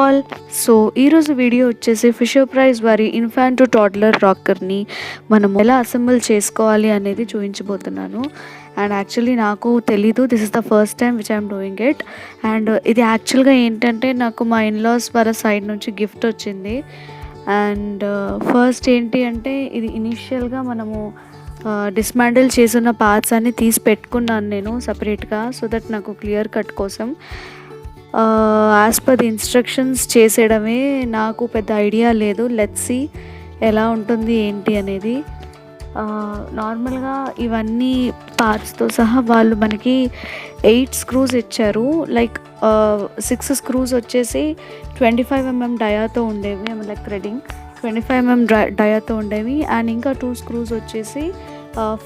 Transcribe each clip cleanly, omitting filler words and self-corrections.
All. So ఈరోజు video వచ్చేసి fissure price వారి ఇన్ఫాంట్ టు టాడ్లర్ రాకర్ని మనం ఎలా అసెంబుల్ చేసుకోవాలి అనేది చూపించబోతున్నాను. అండ్ యాక్చువల్లీ నాకు తెలీదు, this is the first time which I'm doing it. And ఇది యాక్చువల్గా ఏంటంటే నాకు మా ఇన్లాస్ వాళ్ళ సైడ్ నుంచి గిఫ్ట్ వచ్చింది. అండ్ ఫస్ట్ ఏంటి అంటే ఇది ఇనీషియల్గా మనము డిస్మాండిల్ చేసిన పార్ట్స్ అన్ని తీసి పెట్టుకున్నాను నేను సపరేట్గా, సో దట్ నాకు క్లియర్ కట్ కోసం. యాజ్ పర్ ది ఇన్స్ట్రక్షన్స్ చేసేయడమే, నాకు పెద్ద ఐడియా లేదు. లెట్స్ సీ ఎలా ఉంటుంది ఏంటి అనేది. నార్మల్గా ఇవన్నీ పార్ట్స్తో సహా వాళ్ళు మనకి 8 స్క్రూస్ ఇచ్చారు. లైక్ 6 స్క్రూస్ వచ్చేసి 25 mm డయాతో ఉండేవి, లైక్ థ్రెడింగ్ 25 mm డయాతో ఉండేవి. అండ్ ఇంకా 2 స్క్రూస్ వచ్చేసి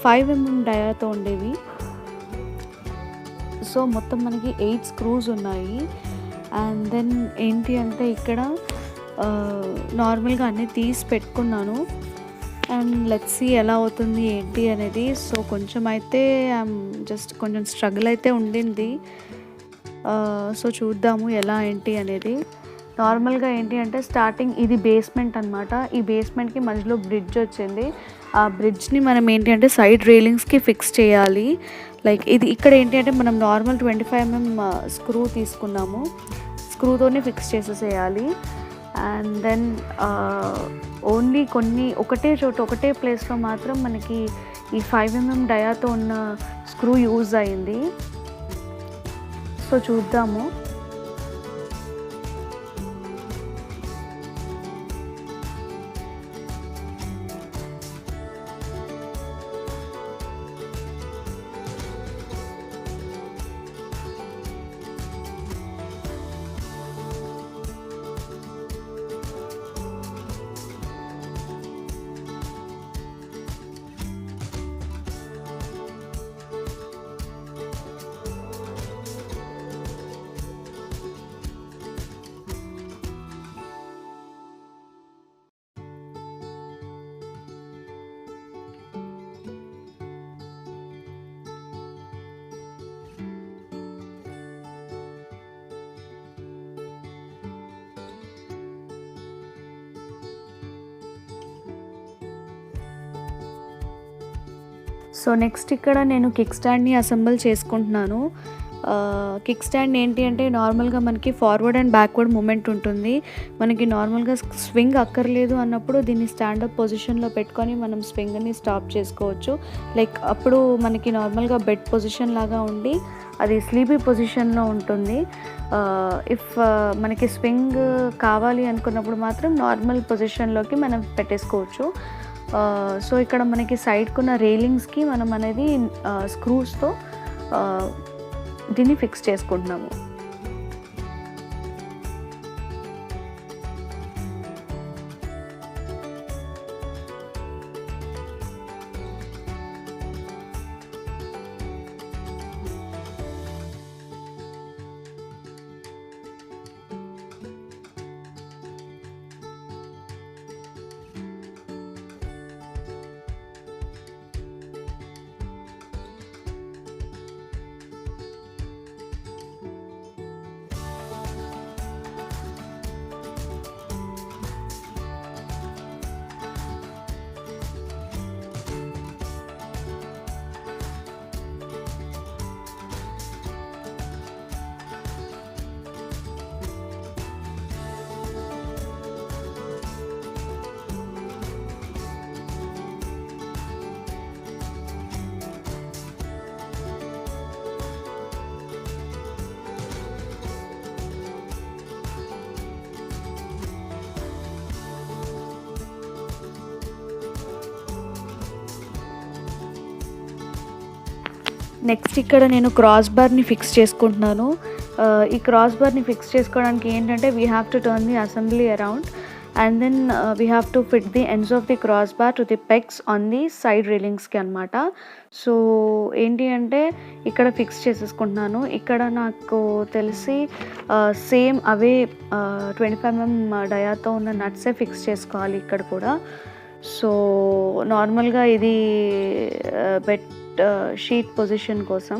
5 mm డయాతో ఉండేవి. సో మొత్తం మనకి 8 స్క్రూస్ ఉన్నాయి. అండ్ దెన్ ఏంటి అంటే ఇక్కడ నార్మల్గా అన్నీ తీసి పెట్టుకున్నాను. అండ్ లెట్స్ సీ ఎలా అవుతుంది ఏంటి అనేది. సో కొంచెం అయితే జస్ట్ కొంచెం స్ట్రగుల్ అయితే ఉండింది. సో చూద్దాము ఎలా ఏంటి అనేది. నార్మల్గా ఏంటి అంటే స్టార్టింగ్ ఇది బేస్మెంట్ అనమాట. ఈ బేస్మెంట్కి మధ్యలో బ్రిడ్జ్ వచ్చింది. ఆ బ్రిడ్జ్ని మనం ఏంటి అంటే సైడ్ రైలింగ్స్కి ఫిక్స్ చేయాలి. లైక్ ఇది ఇక్కడ ఏంటి అంటే మనం నార్మల్ 25 mm స్క్రూ తీసుకున్నాము, స్క్రూతోనే ఫిక్స్ చేసేసేయాలి. అండ్ దెన్ ఓన్లీ ఒకటే చోట ఒకటే ప్లేస్లో మాత్రం మనకి ఈ 5 mm డయాతో ఉన్న స్క్రూ యూజ్ అయింది. సో చూద్దాము. సో నెక్స్ట్ ఇక్కడ నేను కిక్ స్టాండ్ని అసెంబుల్ చేసుకుంటున్నాను. కిక్ స్టాండ్ ఏంటి అంటే నార్మల్గా మనకి ఫార్వర్డ్ అండ్ బ్యాక్వర్డ్ మూమెంట్ ఉంటుంది. మనకి నార్మల్గా స్వింగ్ అక్కర్లేదు అన్నప్పుడు దీన్ని స్టాండప్ పొజిషన్లో పెట్టుకొని మనం స్వింగ్ని స్టాప్ చేసుకోవచ్చు. లైక్ అప్పుడు మనకి నార్మల్గా బెడ్ పొజిషన్ లాగా ఉండి అది స్లీపీ పొజిషన్లో ఉంటుంది. ఇఫ్ మనకి స్వింగ్ కావాలి అనుకున్నప్పుడు మాత్రం నార్మల్ పొజిషన్లోకి మనం పెట్టేసుకోవచ్చు. సో ఇక్కడ మనకి సైడ్కున్న రైలింగ్స్కి మనం అనేది స్క్రూస్తో దీన్ని ఫిక్స్ చేసుకుంటున్నాము. నెక్స్ట్ ఇక్కడ నేను క్రాస్ బార్ని ఫిక్స్ చేసుకుంటున్నాను. ఈ క్రాస్ బార్ని ఫిక్స్ చేసుకోవడానికి ఏంటంటే we have to turn the assembly around and then we have to fit the ends of the cross bar to the pegs on the side రైలింగ్స్కి అనమాట. So ఏంటి అంటే ఇక్కడ ఫిక్స్ చేసేసుకుంటున్నాను. ఇక్కడ నాకు తెలిసి సేమ్ అవే 25 mm డయాతో ఉన్న నట్సే ఫిక్స్ చేసుకోవాలి ఇక్కడ కూడా. సో నార్మల్గా ఇది బెడ్ షీట్ పొజిషన్ కోసం.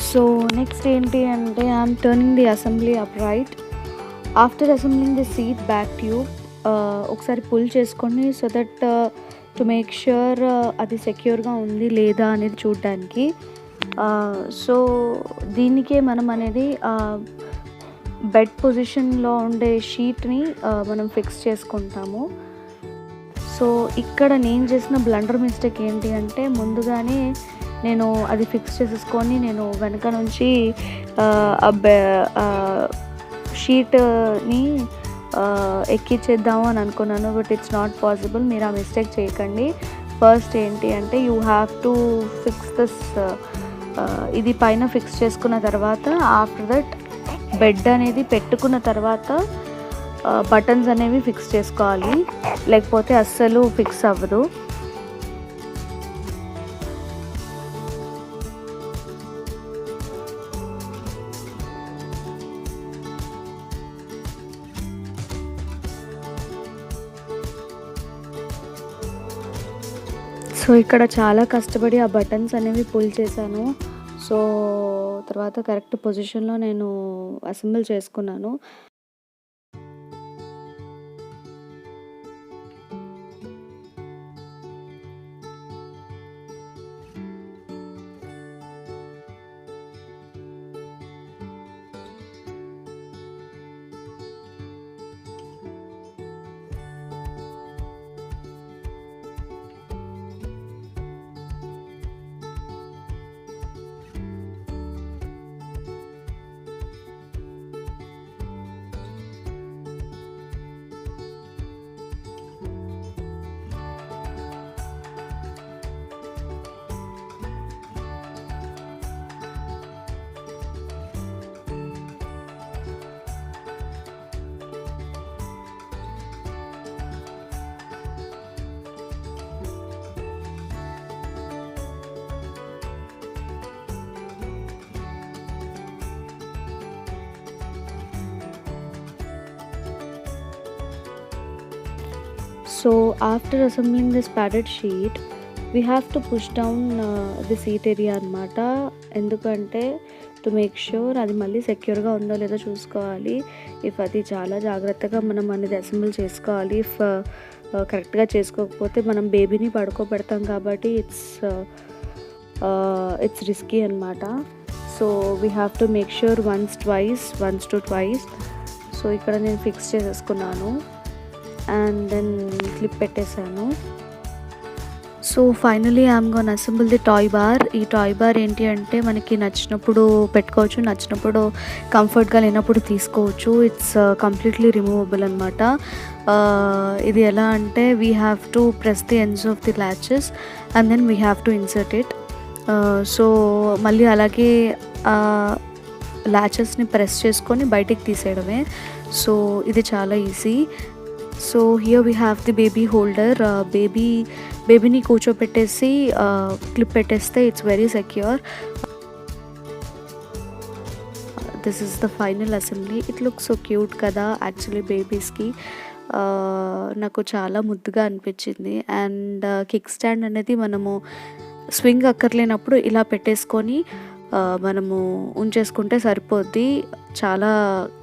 సో నెక్స్ట్ ఏంటి అంటే I'm turning the assembly upright. After assembling the seat back tube ఒకసారి పుల్ చేసుకొని so that to make sure అది సెక్యూర్గా ఉంది లేదా అనేది చూడడానికి. సో దీనికే మనం అనేది బెడ్ పొజిషన్లో ఉండే షీట్ని మనం ఫిక్స్ చేసుకుంటాము. సో ఇక్కడ నేను చేసిన బ్లండర్ మిస్టేక్ ఏంటి అంటే ముందుగానే నేను అది ఫిక్స్ చేసేసుకొని నేను వెనక నుంచి షీట్ని ఎక్కించేద్దాము అని అనుకున్నాను. But it's not possible. మీరు ఆ మిస్టేక్ చేయకండి. ఫస్ట్ ఏంటి అంటే you have to fix this, ఇది పైన ఫిక్స్ చేసుకున్న తర్వాత ఆఫ్టర్ దట్ బెడ్ అనేది పెట్టుకున్న తర్వాత బటన్స్ అనేవి ఫిక్స్ చేసుకోవాలి, లేకపోతే అస్సలు ఫిక్స్ అవ్వదు. సో ఇక్కడ చాలా కష్టపడి ఆ బటన్స్ అనేవి పుల్ చేశాను. సో తర్వాత కరెక్ట్ పొజిషన్లో నేను అసెంబుల్ చేసుకున్నాను. So after assembling this padded sheet, we have to push down the seat area అనమాట. ఎందుకంటే టు మేక్ ష్యూర్ అది మళ్ళీ సెక్యూర్గా ఉందో లేదో చూసుకోవాలి. ఇఫ్ అది చాలా జాగ్రత్తగా మనం అనేది అసెంబుల్ చేసుకోవాలి. ఇఫ్ కరెక్ట్గా చేసుకోకపోతే మనం బేబీని పడుకోబెడతాం కాబట్టి ఇట్స్ రిస్కీ అనమాట. So we have to make sure once to twice. So ఇక్కడ నేను ఫిక్స్ చేసేసుకున్నాను అండ్ దెన్ క్లిప్ పెట్టేశాను. So finally I'm gonna assemble the toy bar. ఈ టాయ్ బార్ ఏంటి అంటే మనకి నచ్చినప్పుడు పెట్టుకోవచ్చు, నచ్చినప్పుడు కంఫర్ట్గా లేనప్పుడు తీసుకోవచ్చు. ఇట్స్ కంప్లీట్లీ రిమూవబుల్ అనమాట. ఇది ఎలా అంటే we have to press the ends of the latches and then we have to insert it. So మళ్ళీ అలాగే ల్యాచెస్ని ప్రెస్ చేసుకొని బయటికి తీసేయడమే. సో ఇది చాలా easy. So here we have the baby holder. బేబీని కూర్చోపెట్టేసి క్లిప్ పెట్టేస్తే it's very secure. This is the final assembly. It look so cute కదా actually బేబీస్కి. నాకు చాలా ముద్దుగా అనిపించింది. అండ్ కిక్ స్టాండ్ అనేది మనము స్వింగ్ అక్కర్లేనప్పుడు ఇలా పెట్టేసుకొని మనము ఉంచేసుకుంటే సరిపోద్ది. చాలా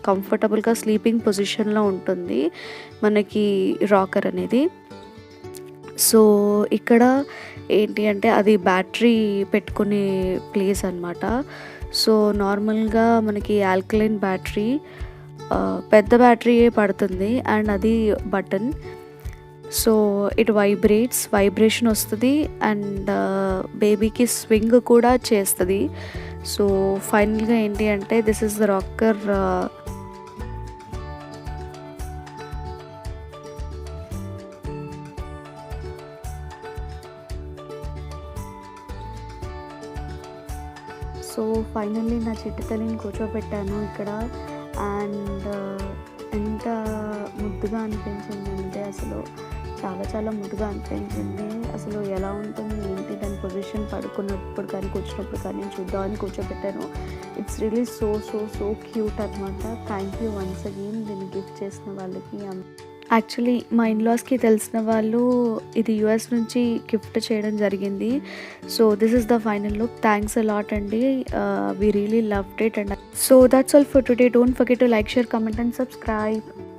కంఫర్టబుల్గా స్లీపింగ్ పొజిషన్లో ఉంటుంది మనకి రాకర్ అనేది. సో ఇక్కడ ఏంటి అంటే అది బ్యాటరీ పెట్టుకునే ప్లేస్ అనమాట. సో నార్మల్గా మనకి ఆల్కలైన్ బ్యాటరీ, పెద్ద బ్యాటరీయే పడుతుంది అండ్ అది బటన్. సో ఇట్ వైబ్రేషన్ వస్తుంది అండ్ బేబీకి స్వింగ్ కూడా చేస్తుంది. సో ఫైనల్గా ఏంటి అంటే this is the rocker. So finally నా చిట్టి తల్లిని కూర్చోబెట్టాను ఇక్కడ. అండ్ ఎంత ముద్దుగా అనిపించిందంటే అసలు చాలా ముద్దుగా అనిపించింది. అసలు ఎలా ఉంటుంది ఏంటి దాని పొజిషన్ పడుకున్నప్పుడు కానీ కూర్చున్నప్పుడు కానీ నేను చూద్దామని కూర్చోబెట్టాను. ఇట్స్ రియలీ సో క్యూట్ అనమాట. థ్యాంక్ యూ వన్స్ అగైన్ దీన్ని గిఫ్ట్ చేసిన వాళ్ళకి. యాక్చువల్లీ మా ఇన్‌లాస్‌కి తెలిసిన వాళ్ళు ఇది యూఎస్ నుంచి గిఫ్ట్ చేయడం జరిగింది. So, this is the final look. Thanks a lot అండి. We really loved it. And so that's all for today. Don't forget to like, share, comment and subscribe.